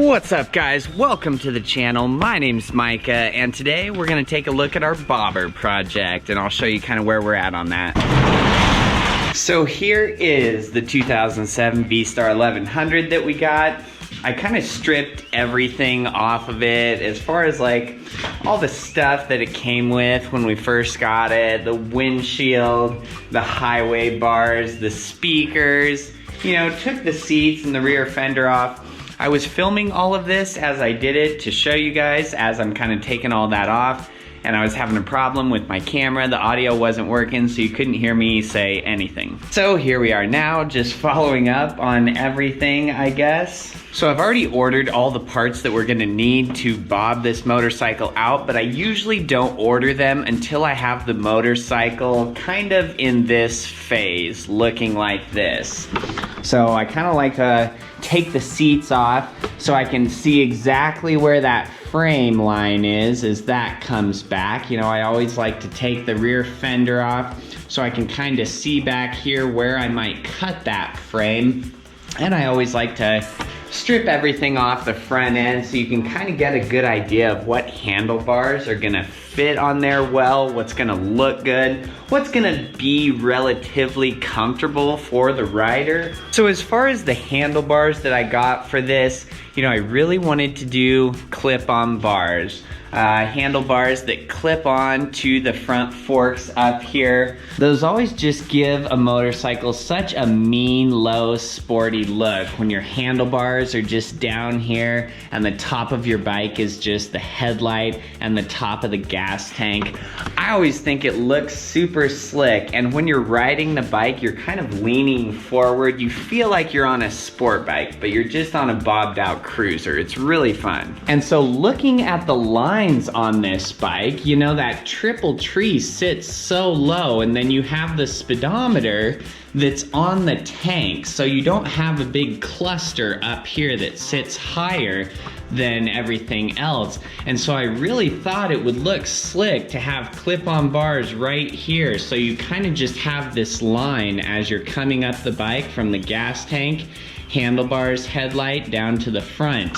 What's up, guys? Welcome to the channel. My name's Micah, and today we're gonna take a look at our bobber project, and I'll show you kind of where we're at on that. So here is the 2007 V-Star 1100 that we got. I kind of stripped everything off of it as far as like all the stuff that it came with when we first got it, the windshield, the highway bars, the speakers, you know, took the seats and the rear fender off. I was filming all of this as I did it to show you guys as I'm kind of taking all that off, and I was having a problem with my camera. The audio wasn't working, so you couldn't hear me say anything. So here we are now, just following up on everything, I guess. So I've already ordered all the parts that we're gonna need to bob this motorcycle out, but I usually don't order them until I have the motorcycle kind of in this phase, looking like this. So I kind of like to take the seats off so I can see exactly where that frame line is as that comes back. You know, I always like to take the rear fender off so I can kind of see back here where I might cut that frame. And I always like to strip everything off the front end so you can kind of get a good idea of what handlebars are gonna fit on there well, what's gonna look good, what's gonna be relatively comfortable for the rider. So as far as the handlebars that I got for this, you know, I really wanted to do clip-on bars. Handlebars that clip on to the front forks up here. Those always just give a motorcycle such a mean, low, sporty look when your handlebars are just down here and the top of your bike is just the headlight and the top of the gas tank. I always think it looks super slick, and when you're riding the bike, you're kind of leaning forward. You feel like you're on a sport bike, but you're just on a bobbed out cruiser. It's really fun. And so looking at the lines on this bike, you know, that triple tree sits so low, and then you have the speedometer that's on the tank, so you don't have a big cluster up here that sits higher than everything else. And so I really thought it would look slick to have clip-on bars right here, so you kind of just have this line as you're coming up the bike from the gas tank, handlebars, headlight, down to the front.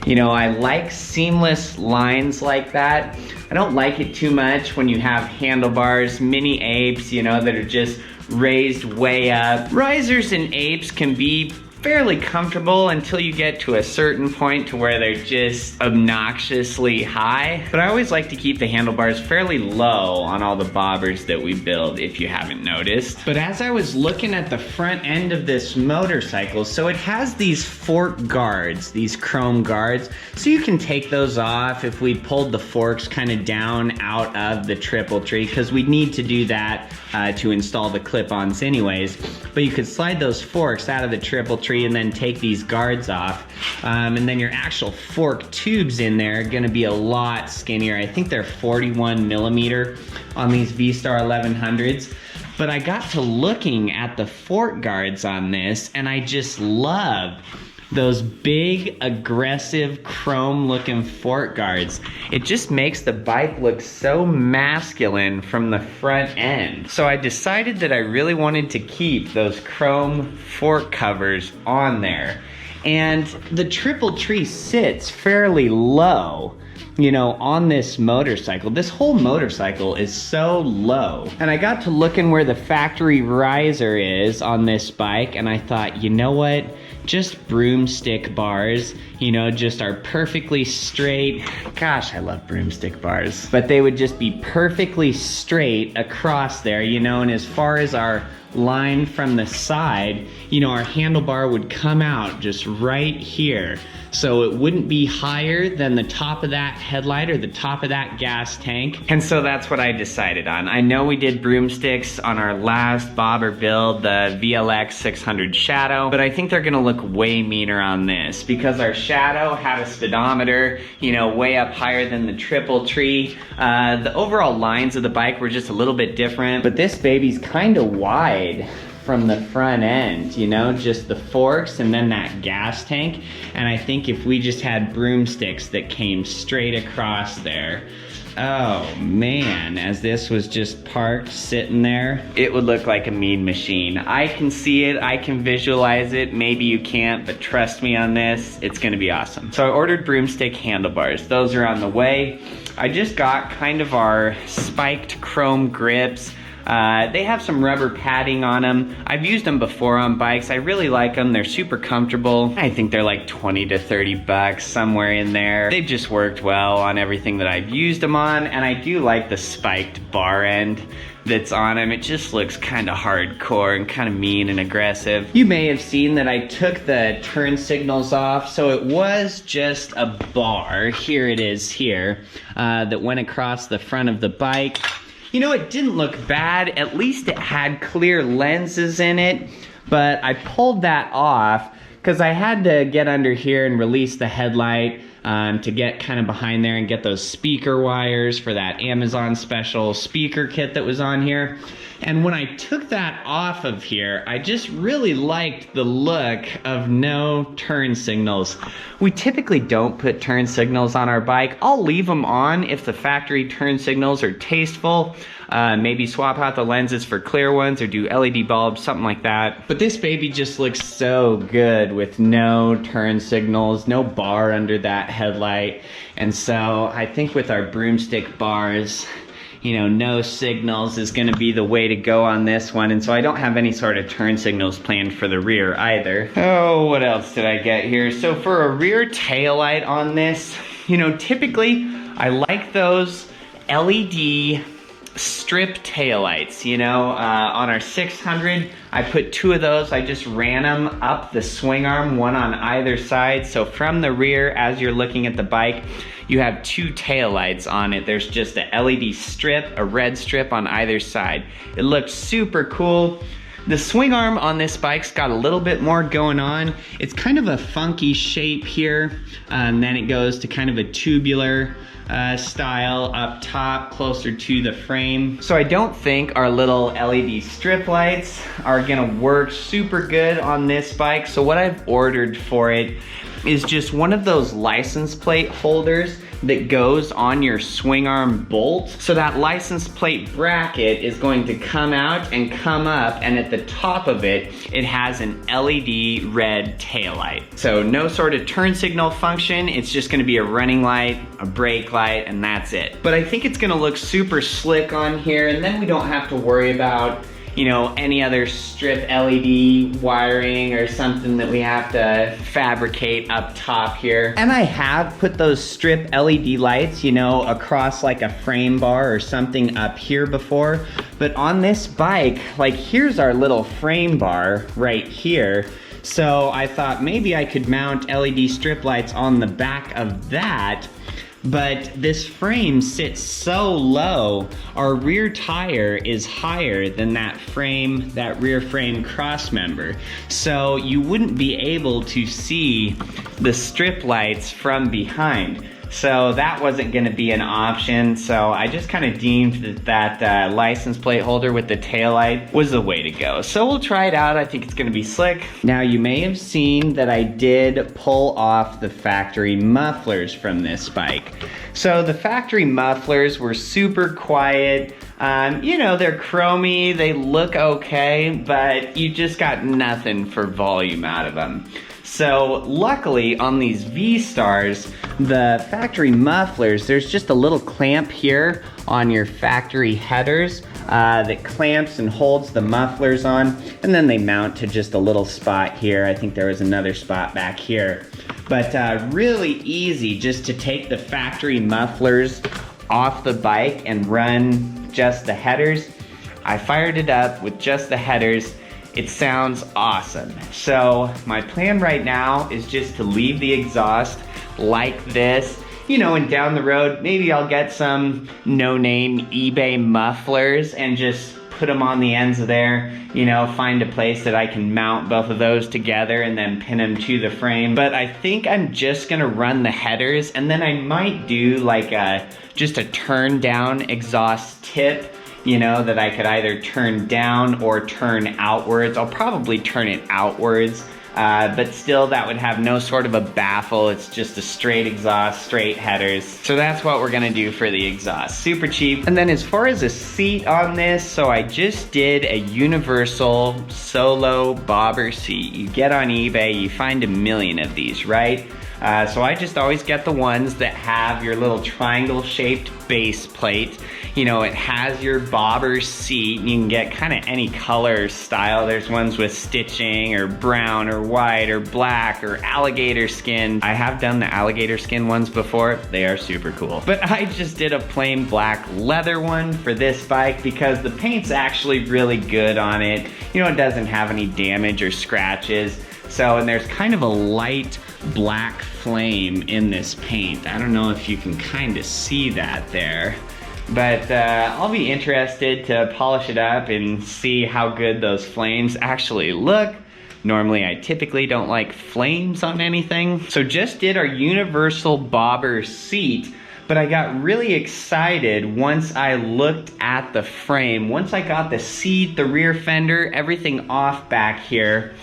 You know, I like seamless lines like that. I don't like it too much when you have handlebars, mini apes, you know, that are just raised way up. Risers and apes can be fairly comfortable until you get to a certain point to where they're just obnoxiously high. But I always like to keep the handlebars fairly low on all the bobbers that we build, if you haven't noticed. But as I was looking at the front end of this motorcycle, so it has these fork guards, these chrome guards, so you can take those off if we pulled the forks kind of down out of the triple tree, because we need to do that to install the clip-ons anyways. But you could slide those forks out of the triple tree and then take these guards off, and then your actual fork tubes in there are gonna be a lot skinnier. I think they're 41 millimeter on these V-Star 1100s. But I got to looking at the fork guards on this, and I just love those big, aggressive, chrome-looking fork guards. It just makes the bike look so masculine from the front end. So I decided that I really wanted to keep those chrome fork covers on there. And the triple tree sits fairly low, you know, on this motorcycle. This whole motorcycle is so low. And I got to looking where the factory riser is on this bike, and I thought, you know what? Just broomstick bars, you know, just are perfectly straight. Gosh, I love broomstick bars. But they would just be perfectly straight across there, you know, and as far as our line from the side, you know, our handlebar would come out just right here. So it wouldn't be higher than the top of that headlight or the top of that gas tank. And so that's what I decided on. I know we did broomsticks on our last bobber build, the VLX 600 Shadow, but I think they're gonna look way meaner on this because our Shadow had a speedometer, you know, way up higher than the triple tree. The overall lines of the bike were just a little bit different, but this baby's kind of wide from the front end, you know, just the forks and then that gas tank. And I think if we just had broomsticks that came straight across there, Oh man, as this was just parked, sitting there, it would look like a mean machine. I can see it, I can visualize it, maybe you can't, but trust me on this, it's gonna be awesome. So I ordered broomstick handlebars. Those are on the way. I just got kind of our spiked chrome grips. They have some rubber padding on them. I've used them before on bikes. I really like them. They're super comfortable. I think they're like 20 to 30 bucks, somewhere in there. They've just worked well on everything that I've used them on, and I do like the spiked bar end that's on them. It just looks kind of hardcore and kind of mean and aggressive. You may have seen that I took the turn signals off, so it was just a bar, here it is here, that went across the front of the bike. You know, it didn't look bad. At least it had clear lenses in it, but I pulled that off because I had to get under here and release the headlight to get kind of behind there and get those speaker wires for that Amazon special speaker kit that was on here. And when I took that off of here, I just really liked the look of no turn signals. We typically don't put turn signals on our bike. I'll leave them on if the factory turn signals are tasteful. Maybe swap out the lenses for clear ones or do LED bulbs, something like that. But this baby just looks so good with no turn signals, no bar under that headlight. And so I think with our broomstick bars, you know, no signals is gonna be the way to go on this one. And so I don't have any sort of turn signals planned for the rear either. Oh, what else did I get here? So for a rear taillight on this, you know, typically I like those LED strip taillights, you know, on our 600, I put 2 of those. I just ran them up the swing arm, one on either side. So from the rear, as you're looking at the bike, you have 2 taillights on it. There's just a LED strip, a red strip on either side. It looks super cool. The swing arm on this bike's got a little bit more going on. It's kind of a funky shape here, and then it goes to kind of a tubular style up top, closer to the frame. So I don't think our little LED strip lights are gonna work super good on this bike. So what I've ordered for it is just one of those license plate holders that goes on your swing arm bolt. So that license plate bracket is going to come out and come up, and at the top of it, it has an LED red taillight. So no sort of turn signal function, it's just gonna be a running light, a brake light, and that's it. But I think it's gonna look super slick on here, and then we don't have to worry about, you know, any other strip LED wiring or something that we have to fabricate up top here. And I have put those strip LED lights, you know, across like a frame bar or something up here before. But on this bike, like here's our little frame bar right here. So I thought maybe I could mount LED strip lights on the back of that. But this frame sits so low, our rear tire is higher than that frame, that rear frame cross member. So you wouldn't be able to see the strip lights from behind. So that wasn't gonna be an option. So I just kind of deemed that license plate holder with the taillight was the way to go. So we'll try it out. I think it's gonna be slick. Now you may have seen that I did pull off the factory mufflers from this bike. So the factory mufflers were super quiet. You know, they're chromy, they look okay, but you just got nothing for volume out of them. So luckily on these V-Stars, the factory mufflers, there's just a little clamp here on your factory headers that clamps and holds the mufflers on, and then they mount to just a little spot here. I think there was another spot back here. But really easy just to take the factory mufflers off the bike and run just the headers. I fired it up with just the headers. It sounds awesome. So my plan right now is just to leave the exhaust like this, you know, and down the road, maybe I'll get some no-name eBay mufflers and just put them on the ends of there, you know, find a place that I can mount both of those together and then pin them to the frame. But I think I'm just gonna run the headers, and then I might do like just a turn down exhaust tip, you know, that I could either turn down or turn outwards. I'll probably turn it outwards but still that would have no sort of a baffle. It's just a straight exhaust, straight headers. So that's what we're gonna do for the exhaust. Super cheap. And then as far as a seat on this, so I just did a universal solo bobber seat. You get on eBay, you find a million of these, right? So I just always get the ones that have your little triangle shaped base plate. You know, it has your bobber seat, and you can get kind of any color or style. There's ones with stitching or brown or white or black or alligator skin. I have done the alligator skin ones before. They are super cool. But I just did a plain black leather one for this bike because the paint's actually really good on it. You know, it doesn't have any damage or scratches. So, and there's kind of a light black flame in this paint. I don't know if you can kind of see that there. But I'll be interested to polish it up and see how good those flames actually look. Normally, I typically don't like flames on anything. So just did our universal bobber seat, but I got really excited once I looked at the frame. Once I got the seat, the rear fender, everything off back here.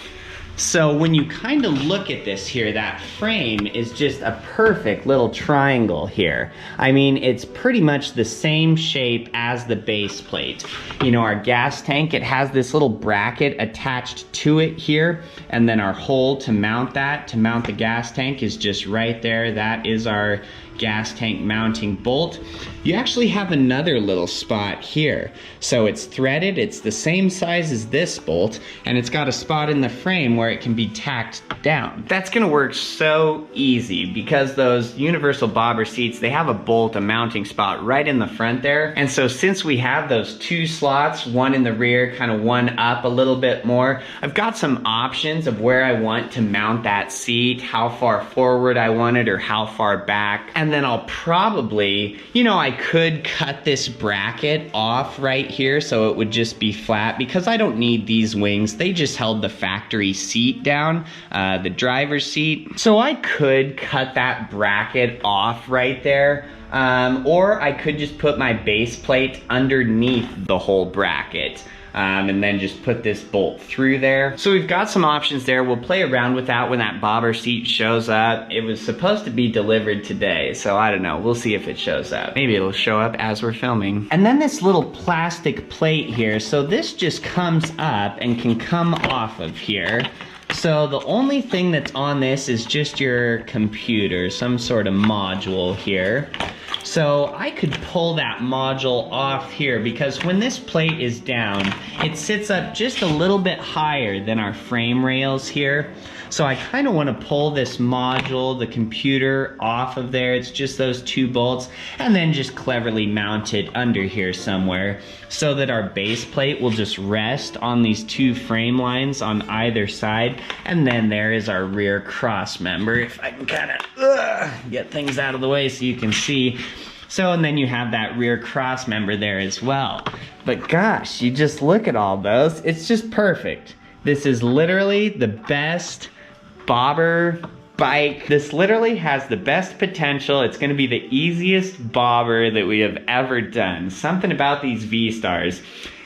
So when you kind of look at this here, that frame is just a perfect little triangle here. I mean, it's pretty much the same shape as the base plate. You know, our gas tank, it has this little bracket attached to it here, and then our hole to mount the gas tank is just right there. That is our gas tank mounting bolt. You actually have another little spot here. So it's threaded, it's the same size as this bolt, and it's got a spot in the frame where it can be tacked down. That's gonna work so easy because those universal bobber seats, they have a bolt, a mounting spot right in the front there. And so since we have those two slots, one in the rear, kind of one up a little bit more, I've got some options of where I want to mount that seat, how far forward I want it or how far back. And then I'll probably, you know, I could cut this bracket off right here so it would just be flat because I don't need these wings. They just held the factory seat down, the driver's seat. So I could cut that bracket off right there. Or I could just put my base plate underneath the whole bracket. And then just put this bolt through there. So we've got some options there. We'll play around with that when that bobber seat shows up. It was supposed to be delivered today, so I don't know. We'll see if it shows up. Maybe it'll show up as we're filming. And then this little plastic plate here. So this just comes up and can come off of here. So the only thing that's on this is just your computer, some sort of module here. So I could pull that module off here because when this plate is down, it sits up just a little bit higher than our frame rails here. So I kind of want to pull this module, the computer, off of there. It's just those two bolts, and then just cleverly mount it under here somewhere so that our base plate will just rest on these two frame lines on either side. And then there is our rear cross member. If I can kind of get things out of the way so you can see. So, and then you have that rear cross member there as well. But gosh, you just look at all those. It's just perfect. This is literally the best bobber bike. This literally has the best potential. It's going to be the easiest bobber that we have ever done. Something about these V-Stars.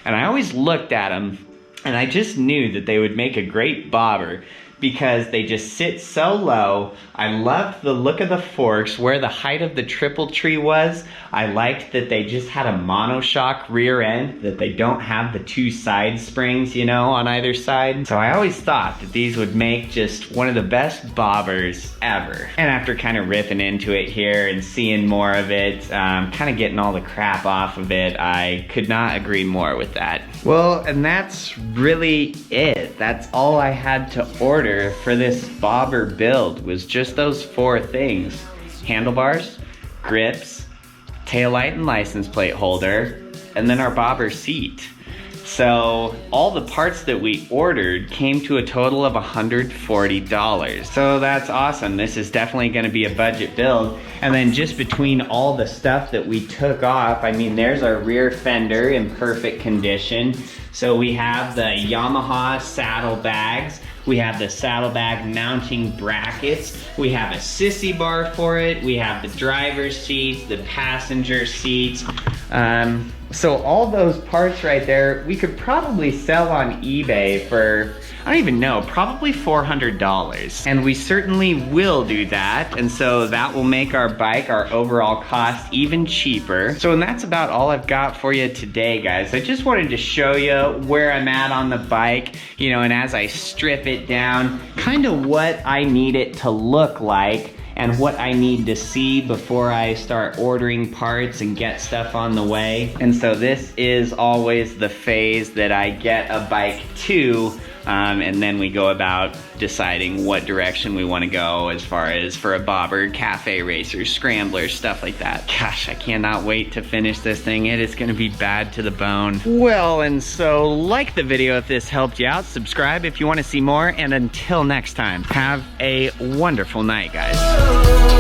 And I always looked at them and I just knew that they would make a great bobber because they just sit so low. I loved the look of the forks, where the height of the triple tree was. I liked that they just had a monoshock rear end, that they don't have the two side springs, you know, on either side. So I always thought that these would make just one of the best bobbers ever. And after kind of ripping into it here and seeing more of it, kind of getting all the crap off of it, I could not agree more with that. Well, and that's really it. That's all I had to order for this bobber build, was just those four things: handlebars, grips, taillight and license plate holder, and then our bobber seat. So all the parts that we ordered came to a total of $140. So that's awesome. This is definitely going to be a budget build. And then just between all the stuff that we took off, I mean, there's our rear fender in perfect condition. So we have the Yamaha saddlebags. We have the saddlebag mounting brackets. We have a sissy bar for it. We have the driver's seats, the passenger seats. So all those parts right there, we could probably sell on eBay for, I don't even know, probably $400. And we certainly will do that. And so that will make our bike, our overall cost, even cheaper. So, and that's about all I've got for you today, guys. I just wanted to show you where I'm at on the bike, you know, and as I strip it down, kind of what I need it to look like and what I need to see before I start ordering parts and get stuff on the way. And so this is always the phase that I get a bike to, and then we go about deciding what direction we want to go as far as for a bobber, cafe racer, scrambler, stuff like that. Gosh, I cannot wait to finish this thing. It is gonna be bad to the bone. Well, and so like the video if this helped you out, subscribe if you want to see more, and until next time, have a wonderful night, guys.